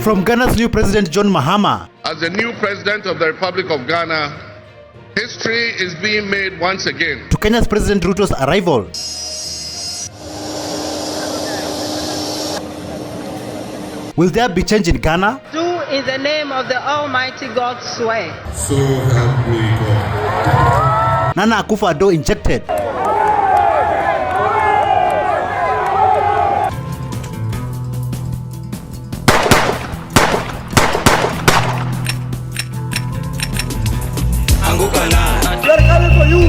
From Ghana's new president, John Mahama. As the new president of the Republic of Ghana, history is being made once again. To Kenya's President Ruto's arrival. Will there be change in Ghana? Do in the name of the Almighty God swear. So help me God. Nana Akufo-Addo injected. They're coming for you.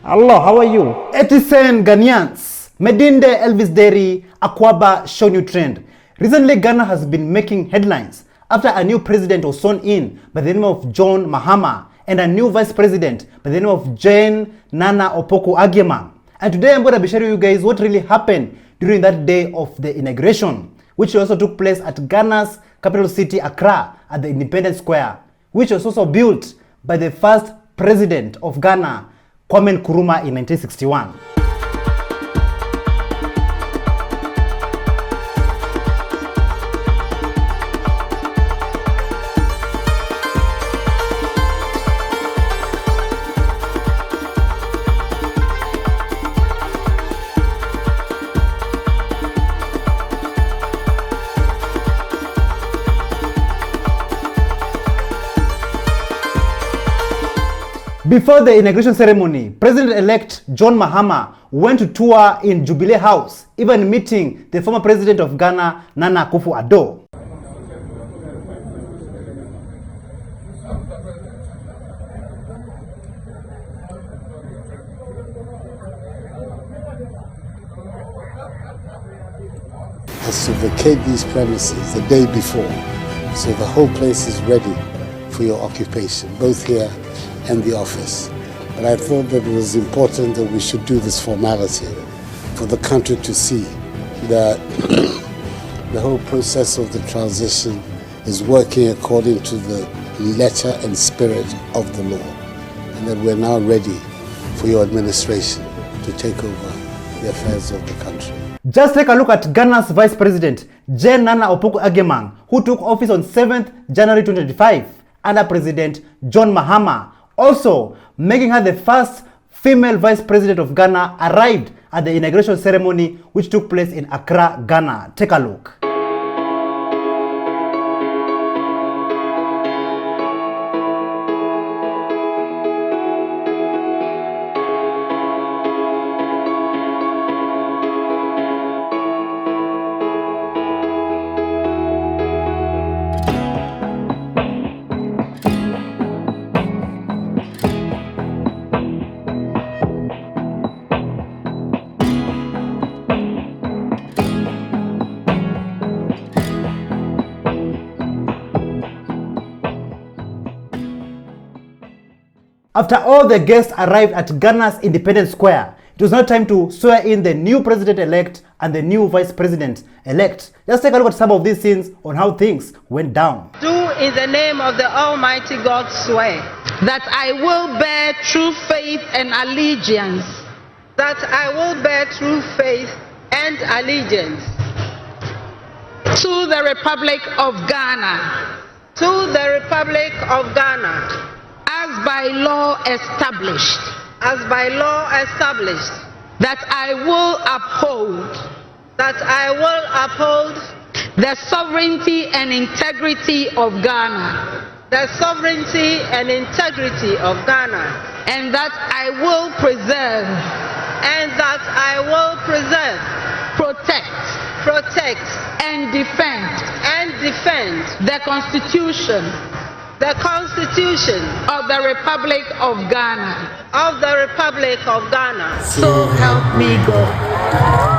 Allah, how are you? 87 Ghanaians. Medinde Elvis Deri, Akwaba, ShowNewTrend. Recently, Ghana has been making headlines after a new president was sworn in by the name of John Mahama and a new vice president by the name of Jane Nana Opoku-Agyeman. And today I'm going to be sharing you guys what really happened during that day of the inauguration, which also took place at Ghana's capital city, Accra, at the Independence Square, which was also built by the first president of Ghana, Kwame Nkrumah, in 1961. Before the inauguration ceremony, President-elect John Mahama went to tour in Jubilee House, even meeting the former president of Ghana, Nana Akufo-Addo. Has to vacate these premises the day before, so the whole place is ready for your occupation, both here and the office. But I thought that it was important that we should do this formality for the country to see that the whole process of the transition is working according to the letter and spirit of the law, and that we're now ready for your administration to take over the affairs of the country. Just take a look at Ghana's Vice President, Jane Nana Opoku-Agyeman, who took office on 7th January 2025 under President John Mahama, also making her the first female Vice President of Ghana, arrived at the inauguration ceremony which took place in Accra, Ghana. Take a look. After all the guests arrived at Ghana's Independence Square, it was now time to swear in the new president-elect and the new vice president-elect. Just take a look at some of these scenes on how things went down. Do in the name of the Almighty God swear that I will bear true faith and allegiance. That I will bear true faith and allegiance to the Republic of Ghana. To the Republic of Ghana. As by law established. As by law established. That I will uphold. That I will uphold. The sovereignty and integrity of Ghana. The sovereignty and integrity of Ghana. And that I will preserve. And that I will preserve. Protect. And defend. The Constitution. The Constitution of the Republic of Ghana. Of the Republic of Ghana. So help me God.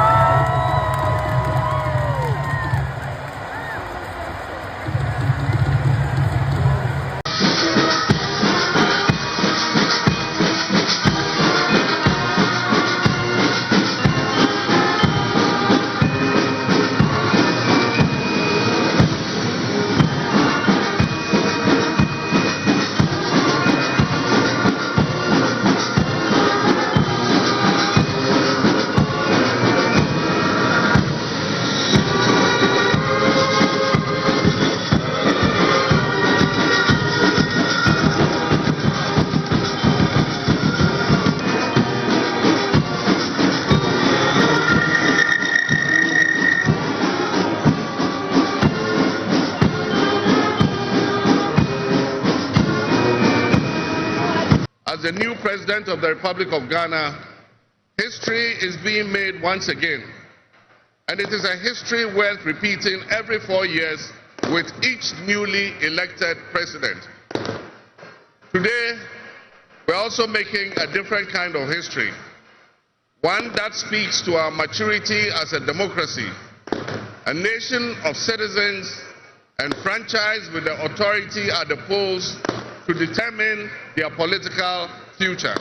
the new President of the Republic of Ghana, history is being made once again. And it is a history worth repeating every 4 years with each newly elected president. Today, we're also making a different kind of history, one that speaks to our maturity as a democracy, a nation of citizens enfranchised with the authority at the polls to determine their political future.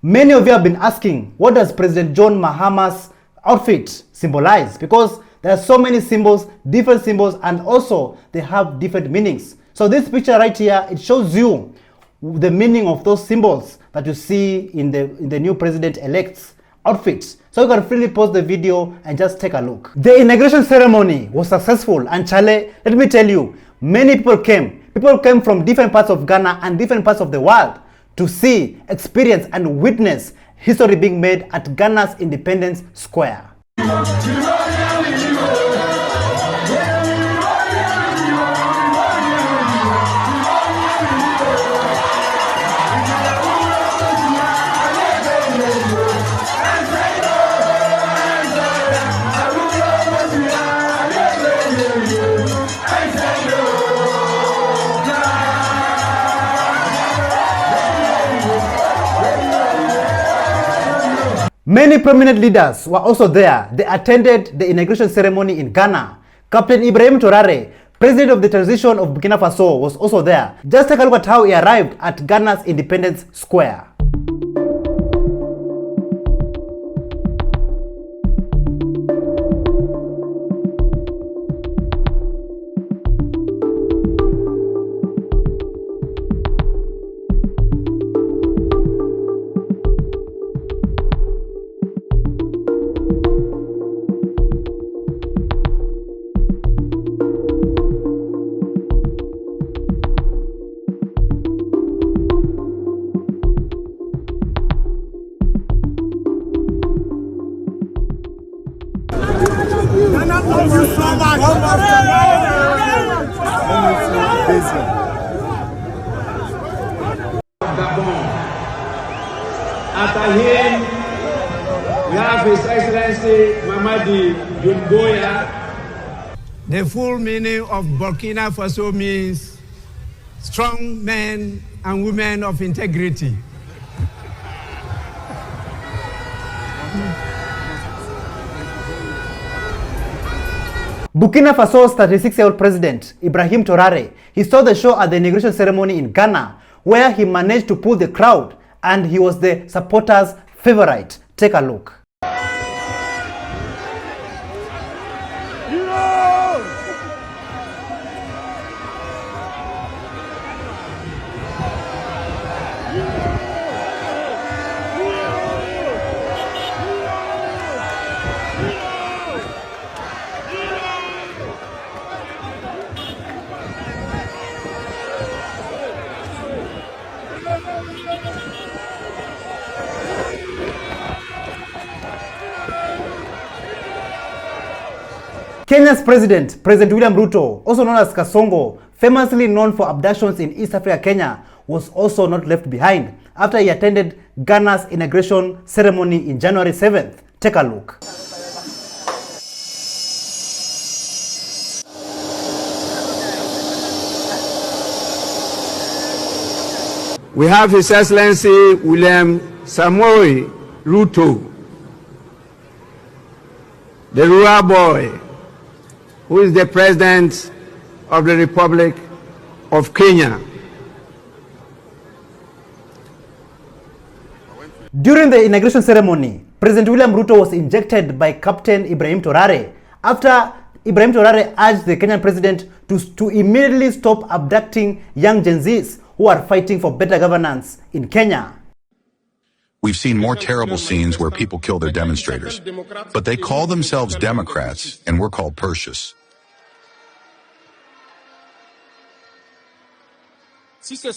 Many of you have been asking, what does President John Mahama's outfit symbolize? Because there are so many symbols, different symbols, and also they have different meanings. So this picture right here, it shows you the meaning of those symbols that you see in the new president-elect's outfits. So you can freely pause the video and just take a look. The inauguration ceremony was successful, and Chale, let me tell you, many people came. People came from different parts of Ghana and different parts of the world to see, experience, and witness history being made at Ghana's Independence Square. Many prominent leaders were also there. They attended the inauguration ceremony in Ghana. Captain Ibrahim Traoré, president of the transition of Burkina Faso, was also there. Just take a look at how he arrived at Ghana's Independence Square. After him, we have His Excellency Mamadi Doumbouya. The full meaning of Burkina Faso means strong men and women of integrity. Burkina Faso's 36-year-old president, Ibrahim Traoré, he saw the show at the inauguration ceremony in Ghana, where he managed to pull the crowd, and he was the supporters' favorite. Take a look. Kenya's President William Ruto, also known as Kasongo, famously known for abductions in East Africa, Kenya, was also not left behind after he attended Ghana's inauguration ceremony in January 7th. Take a look. We have His Excellency William Samoei Ruto, the rural boy, who is the President of the Republic of Kenya. During the inauguration ceremony, President William Ruto was injected by Captain Ibrahim Traoré after Ibrahim Traoré urged the Kenyan president to immediately stop abducting young Gen Zs who are fighting for better governance in Kenya. We've seen more terrible scenes where people kill their demonstrators, but they call themselves Democrats and we're called Persians. If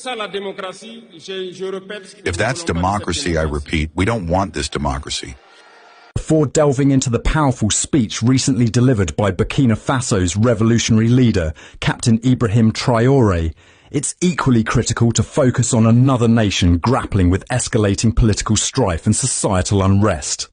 that's democracy, I repeat, we don't want this democracy. Before delving into the powerful speech recently delivered by Burkina Faso's revolutionary leader, Captain Ibrahim Traoré, it's equally critical to focus on another nation grappling with escalating political strife and societal unrest.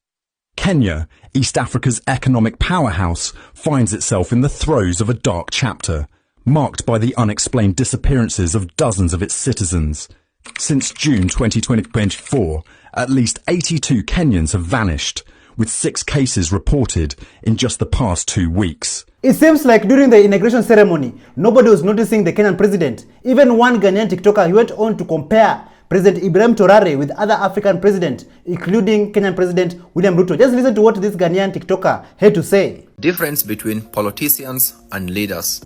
Kenya, East Africa's economic powerhouse, finds itself in the throes of a dark chapter, marked by the unexplained disappearances of dozens of its citizens. Since June 2024, at least 82 Kenyans have vanished, with 6 cases reported in just the past 2 weeks. It seems like during the inauguration ceremony, nobody was noticing the Kenyan president. Even one Ghanaian TikToker, he went on to compare President Ibrahim Traoré with other African presidents, including Kenyan President William Ruto. Just listen to what this Ghanaian TikToker had to say. Difference between politicians and leaders.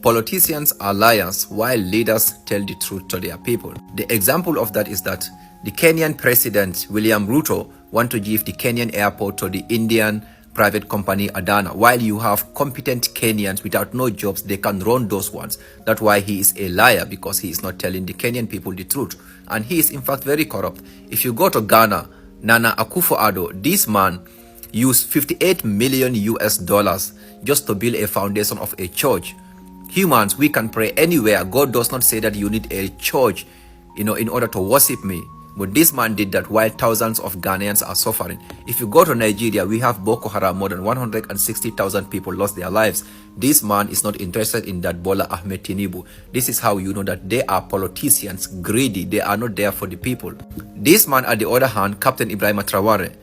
Politicians are liars while leaders tell the truth to their people. The example of that is that the Kenyan President William Ruto want to give the Kenyan airport to the Indian private company Adana, while you have competent Kenyans without no jobs, they can run those ones. That's why he is a liar, because he is not telling the Kenyan people the truth. And he is in fact very corrupt. If you go to Ghana, Nana Akufo-Addo, this man used $58 million just to build a foundation of a church. Humans, we can pray anywhere. God does not say that you need a church, in order to worship me. But this man did that while thousands of Ghanaians are suffering. If you go to Nigeria, we have Boko Haram, more than 160,000 people lost their lives. This man is not interested in that. Bola Ahmed Tinubu. This is how you know that they are politicians, greedy. They are not there for the people. This man, on the other hand, Captain Ibrahim Traoré.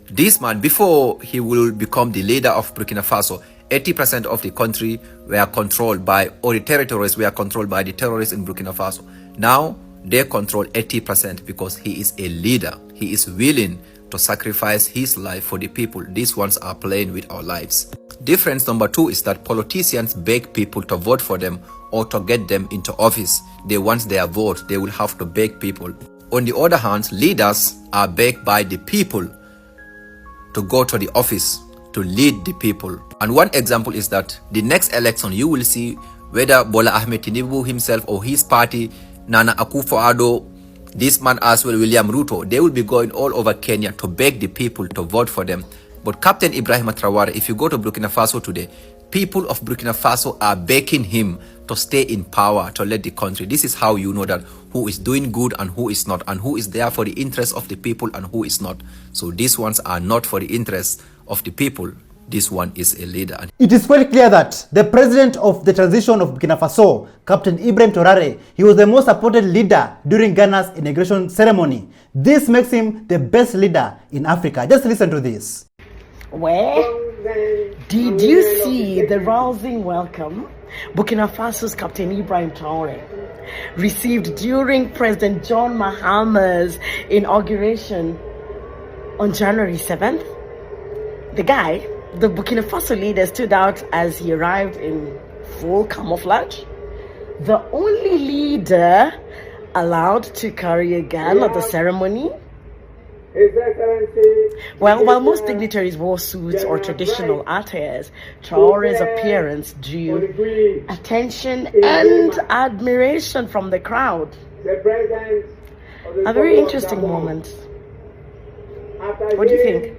This man, before he will become the leader of Burkina Faso, 80% of the country were controlled by, or the territories were controlled by the terrorists in Burkina Faso. Now, they control 80% because he is a leader. He is willing to sacrifice his life for the people. These ones are playing with our lives. Difference number 2 is that politicians beg people to vote for them or to get them into office. They want their vote. They will have to beg people. On the other hand, leaders are begged by the people to go to the office to lead the people. And one example is that the next election, you will see whether Bola Ahmed Tinubu himself or his party, Nana Akufo-Addo, this man as well, William Ruto, they will be going all over Kenya to beg the people to vote for them. But Captain Ibrahim Traoré, if you go to Burkina Faso today, people of Burkina Faso are begging him to stay in power, to lead the country. This is how you know that who is doing good and who is not, and who is there for the interests of the people and who is not. So these ones are not for the interests of the people. This one is a leader. It is quite clear that the president of the transition of Burkina Faso, Captain Ibrahim Traoré, he was the most supported leader during Ghana's inauguration ceremony. This makes him the best leader in Africa. Just listen to this. Where did you see the rousing welcome Burkina Faso's Captain Ibrahim Traoré received during President John Mahama's inauguration on January 7th? The Burkina Faso leader, stood out as he arrived in full camouflage. The only leader allowed to carry a gun at the ceremony. Well, while most dignitaries wore suits or traditional attires, Traoré's appearance drew attention and admiration from the crowd. A very interesting moment. What do you think?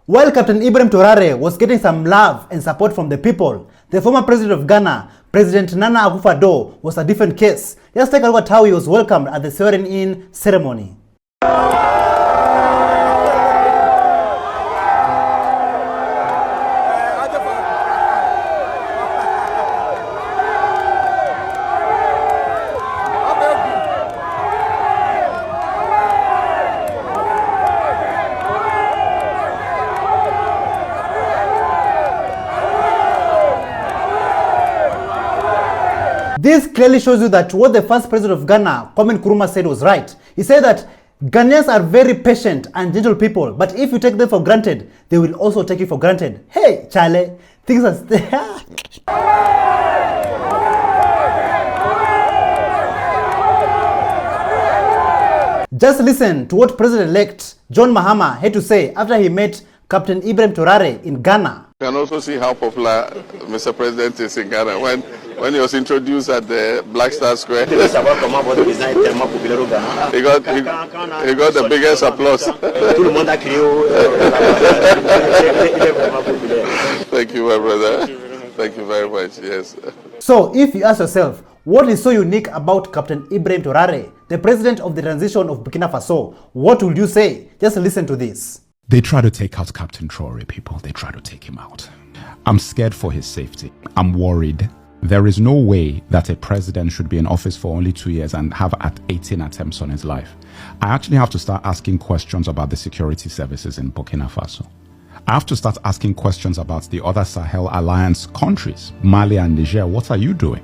While Captain Ibrahim Traoré was getting some love and support from the people, the former president of Ghana, President Nana Akufo-Addo, was a different case. Let's take a look at how he was welcomed at the swearing-in ceremony. This clearly shows you that what the first president of Ghana, Kwame Nkrumah, said was right. He said that Ghanaians are very patient and gentle people, but if you take them for granted, they will also take you for granted. Hey, Charlie, things are Just listen to what President-elect John Mahama had to say after he met Captain Ibrahim Traoré in Ghana. You can also see how popular Mr. President is in Ghana. When he was introduced at the Black Star Square, he got the biggest applause. Thank you, my brother. Thank you very much. Yes. So, if you ask yourself, What is so unique about Captain Ibrahim Traoré, the president of the transition of Burkina Faso? What would you say? Just listen to this. They try to take out Captain Traoré, people. They try to take him out. I'm scared for his safety. I'm worried. There is no way that a president should be in office for only 2 years and have 18 attempts on his life. I actually have to start asking questions about the security services in Burkina Faso. I have to start asking questions about the other Sahel Alliance countries, Mali and Niger. What are you doing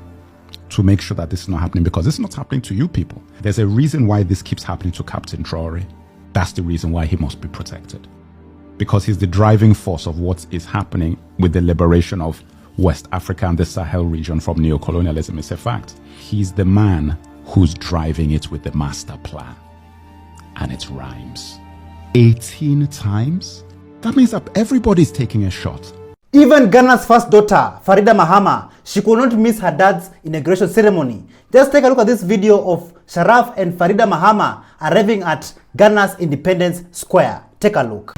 to make sure that this is not happening? Because it's not happening to you people. There's a reason why this keeps happening to Captain Traoré. That's the reason why he must be protected. Because he's the driving force of what is happening with the liberation of West Africa and the Sahel region from neocolonialism. It's a fact. He's the man who's driving it with the master plan. And it rhymes. 18 times? That means that everybody's taking a shot. Even Ghana's first daughter, Farida Mahama, she could not miss her dad's inauguration ceremony. Just take a look at this video of Sharaf and Farida Mahama arriving at Ghana's Independence Square. Take a look.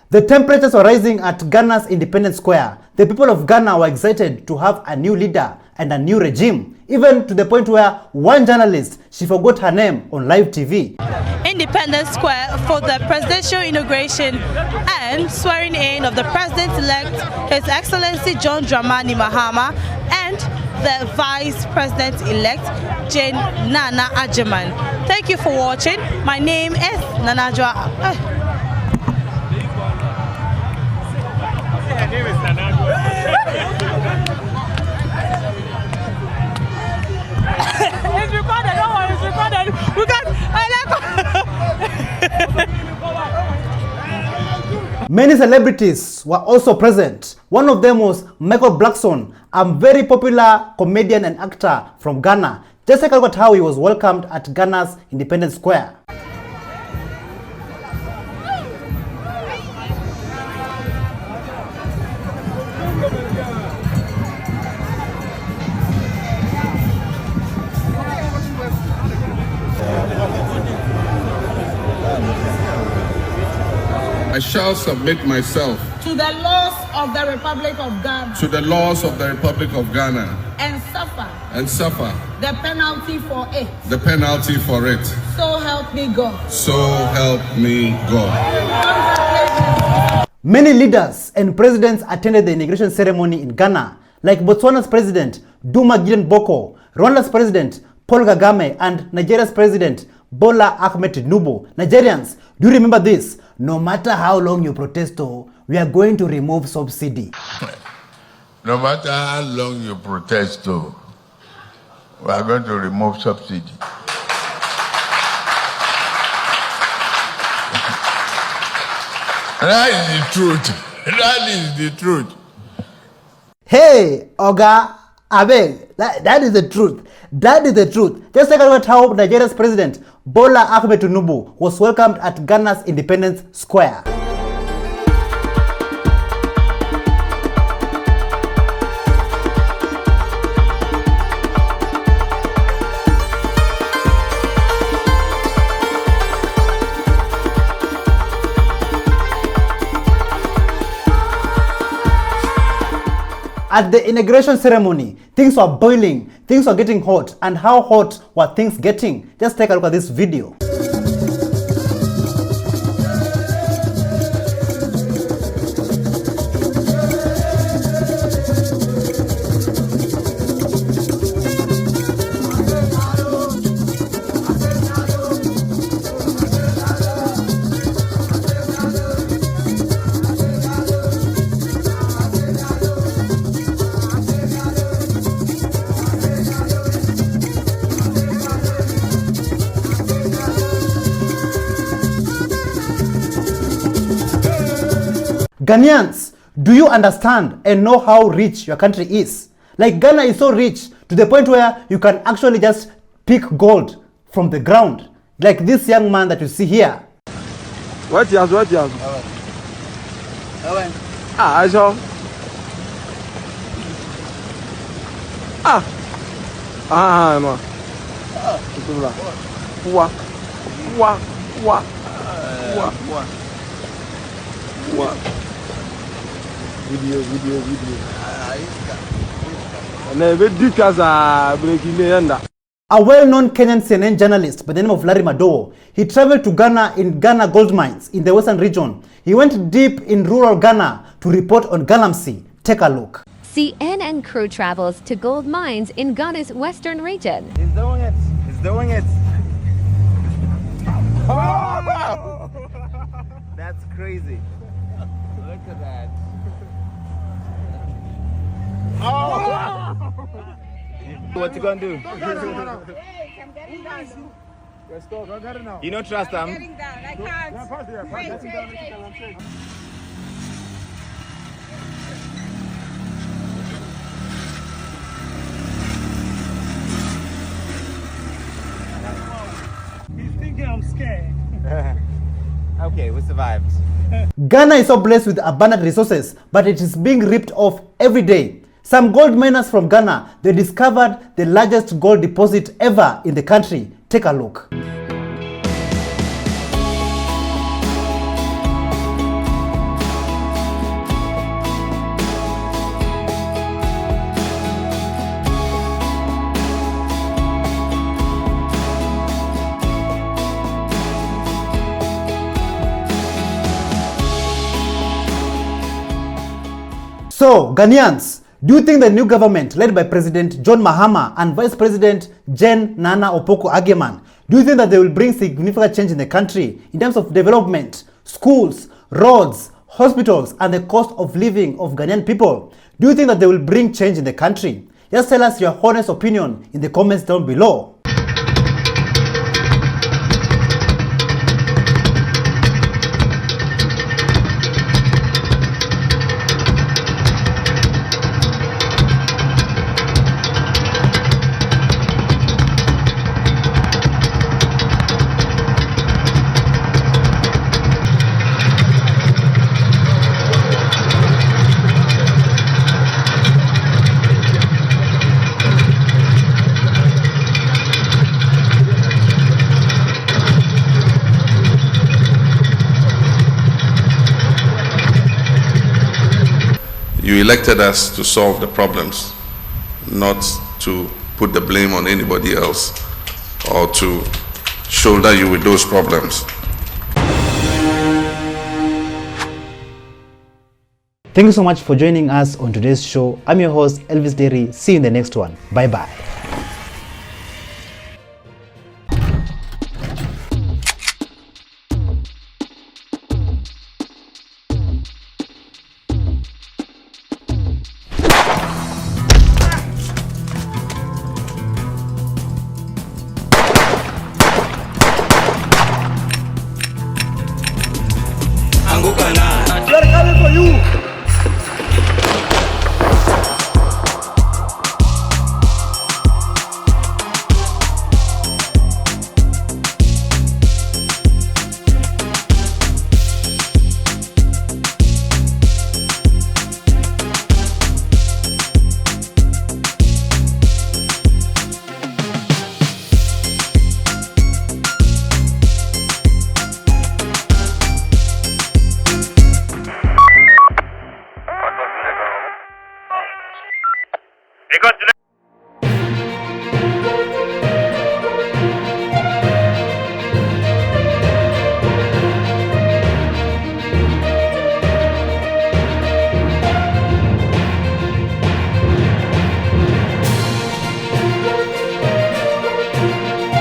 The temperatures were rising at Ghana's Independence Square. The people of Ghana were excited to have a new leader and a new regime, even to the point where one journalist, she forgot her name on live TV. Independence Square for the presidential inauguration and swearing in of the president-elect, His Excellency John Dramani Mahama, and the Vice President-elect, Jane Nana Agyemang. Thank you for watching. My name is Nanajwa. It's recorded, don't worry, it's recorded. We got Many celebrities were also present. One of them was Michael Blackson, a very popular comedian and actor from Ghana. Just take a look at how he was welcomed at Ghana's Independence Square. I shall submit myself to the laws of the Republic of Ghana to the laws of the Republic of Ghana and suffer the penalty for it. So help me God. So help me God. Many leaders and presidents attended the inauguration ceremony in Ghana, like Botswana's president, Duma Gideon Boko, Rwanda's president, Paul Kagame, and Nigeria's president, Bola Ahmed Tinubu. Nigerians, do you remember this? No matter how long you protest, we are going to remove subsidy. No matter how long you protest, we are going to remove subsidy. That is the truth. That is the truth. Hey, Oga, Abel, that is the truth. That is the truth. Just take a look at how Nigeria's president, Bola Ahmed Tinubu, was welcomed at Ghana's Independence Square. At the inauguration ceremony, things were boiling, things were getting hot, and how hot were things getting? Just take a look at this video. Ghanaians, do you understand and know how rich your country is? Like, Ghana is so rich to the point where you can actually just pick gold from the ground. Like this young man that you see here. What you have? Ah, I saw. No. Video. A well-known Kenyan CNN journalist by the name of Larry Madowo, he traveled to Ghana in Ghana gold mines in the western region. He went deep in rural Ghana to report on Galamsey. Take a look. CNN crew travels to gold mines in Ghana's western region. He's doing it. Oh! That's crazy. Look at that. Oh! What you gonna do? Hey, I'm getting down. Let's go. Go get it now. You don't trust them? I'm getting down. I can't. Wait. He's thinking I'm scared. Okay, we survived. Ghana is so blessed with abundant resources, but it is being ripped off every day. Some gold miners from Ghana, they discovered the largest gold deposit ever in the country. Take a look. So, Ghanaians, do you think the new government led by President John Mahama and Vice President Jen Nana Opoku-Agyeman, do you think that they will bring significant change in the country in terms of development, schools, roads, hospitals, and the cost of living of Ghanaian people? Do you think that they will bring change in the country? Just tell us your honest opinion in the comments down below. You elected us to solve the problems, not to put the blame on anybody else or to shoulder you with those problems. Thank you so much for joining us on today's show. I'm your host, Elvis Derry. See you in the next one. Bye-bye.